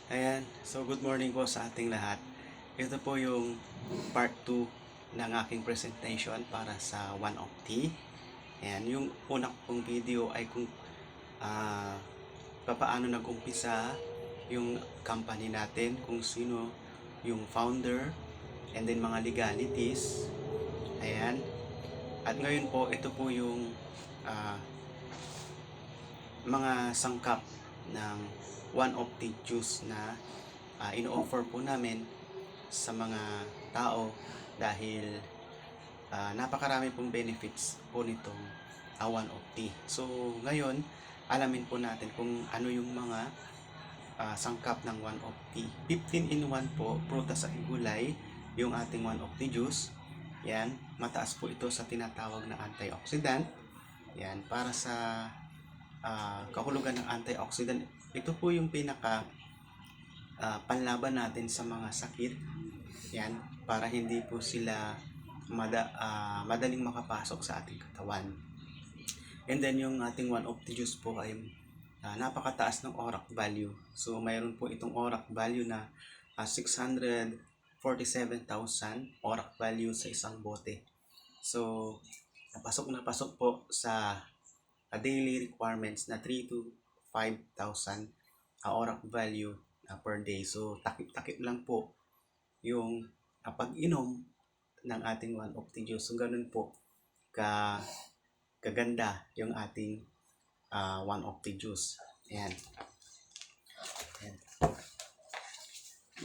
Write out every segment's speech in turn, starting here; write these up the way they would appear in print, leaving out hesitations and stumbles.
Ayan, so good morning po sa ating lahat. Ito po yung part 2 ng aking presentation para sa One of T. Ayan, yung una kong video ay kung papaano nag-umpisa yung company natin, kung sino yung founder, and then mga legalities. Ayan. At ngayon po, ito po yung ah, mga sangkap ng One of Tea Juice na ino-offer po namin sa mga tao dahil napakarami pong benefits po nitong One of Tea. So ngayon, alamin po natin kung ano yung mga sangkap ng One of Tea. 15 in 1 po, prutas at gulay, yung ating One of Tea Juice. Yan, mataas po ito sa tinatawag na antioxidant. Yan, para sa kahulugan ng antioxidant, ito po yung pinaka panlaban natin sa mga sakit. Yan, para hindi po sila madaling makapasok sa ating katawan. And then yung ating One of the Juice po ay napakataas ng ORAC value. So mayroon po itong ORAC value na 647,000 ORAC value sa isang bote. So napasok po sa daily requirements na 3 to 5,000 ORAC value per day. So takip-takip lang po yung pag-inom ng ating One of the Juice. So ganun po kaganda yung ating One of the Juice. Ayan. Ayan.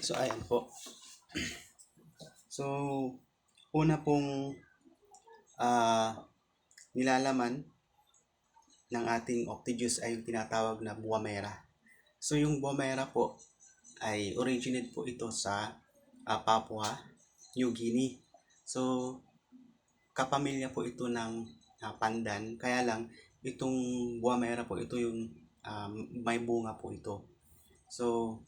So ayan po. So una pong nilalaman ng ating Opti-Juice ay yung tinatawag na Buamera. So yung Buamera po ay originate po ito sa Papua New Guinea. So kapamilya po ito ng pandan, kaya lang itong Buamera po, ito yung may bunga po ito. So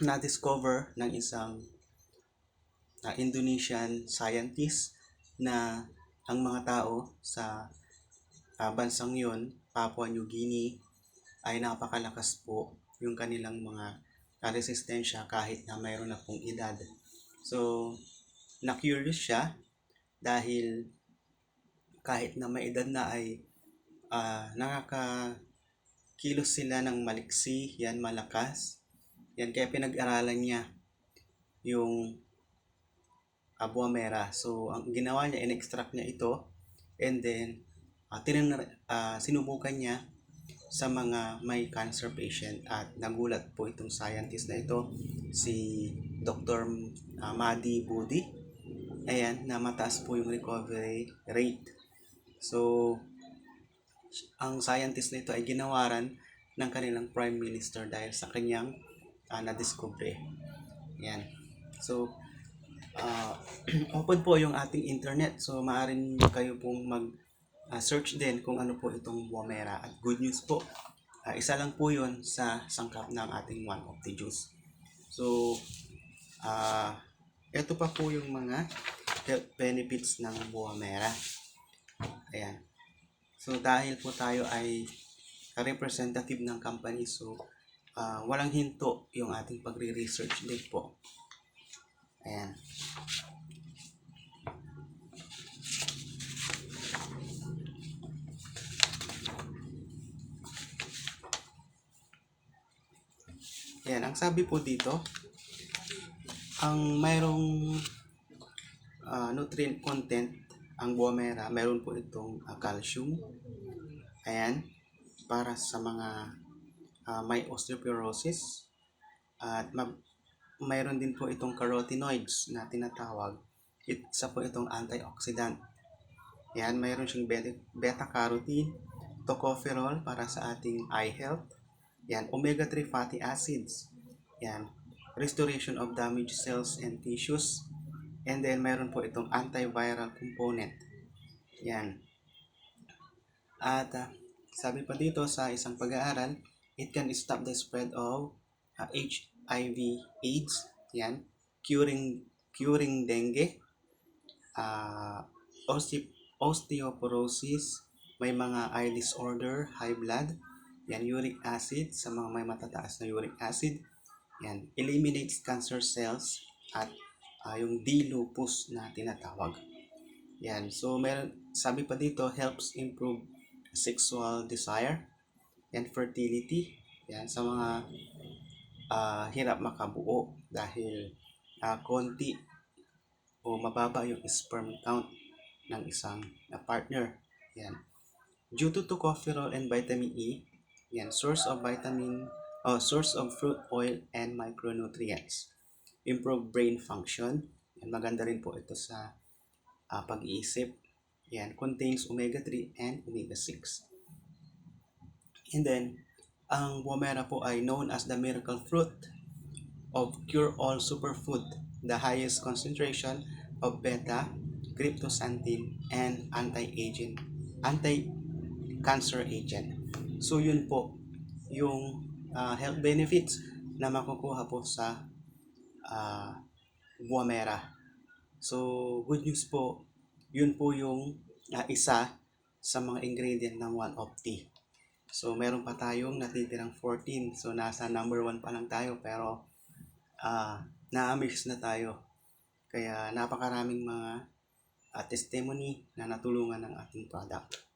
na-discover ng isang Indonesian scientist na ang mga tao sa bansang yon, Papua New Guinea, ay napakalakas po yung kanilang mga resistensya kahit na mayroon na pong edad. So, na-curious siya dahil kahit na may edad na ay nakakakilos sila ng maliksi, yan, malakas. Yan, kaya pinag-aralan niya yung Buamera. So, ang ginawa niya, in-extract niya ito, and then sinubukan niya sa mga may cancer patient, at nagulat po itong scientist na ito, si Dr. Madi Budi. Ayan, na mataas po yung recovery rate. So, ang scientist na ito ay ginawaran ng kanilang prime minister dahil sa kanyang na-discover. Ayan. So, open po yung ating internet. So, maaaring kayo pong mag-search din kung ano po itong Buamera. At good news po, isa lang po yun sa sangkap ng ating One of the Juice. So, ito pa po yung mga health benefits ng Buamera. Ayan. So, dahil po tayo ay representative ng company, so walang hinto yung ating pagre-research din po. Ayan. Ayan, ang sabi po dito, ang mayroong nutrient content, ang Buamera, mayroon po itong calcium. Ayan, para sa mga may osteoporosis. At mayroon din po itong carotenoids na tinatawag. Isa po itong antioxidant. Ayan, mayroon siyang beta-carotene, tocopherol para sa ating eye health. Yan, omega-3 fatty acids. Yan, restoration of damaged cells and tissues. And then, mayroon po itong antiviral component. Yan. At sabi pa dito sa isang pag-aaral, it can stop the spread of HIV/AIDS. Yan. Curing dengue. Osteoporosis. May mga eye disorder, high blood. Yan, uric acid sa mga may matataas na uric acid. Yan, eliminates cancer cells at yung D-lupus na tinatawag. Yan, so meron, sabi pa dito, helps improve sexual desire and fertility. Yan, sa mga hirap makabuo dahil konti o mababa yung sperm count ng isang partner. Yan. Due to tocopherol and vitamin E, yan, source of fruit oil and micronutrients. Improve brain function. Yan, maganda rin po ito sa pag-iisip. Yan, contains omega-3 and omega-6. And then, ang buah mera po ay known as the miracle fruit of cure-all superfood, the highest concentration of beta-cryptoxanthin and anti-cancer agent. So yun po yung health benefits na makukuha po sa buah mera. So good news po, yun po yung isa sa mga ingredient ng 1 of tea. So meron pa tayong natitirang 14. So nasa number 1 pa lang tayo, pero na-amaze na tayo. Kaya napakaraming mga testimony na natulungan ng ating product.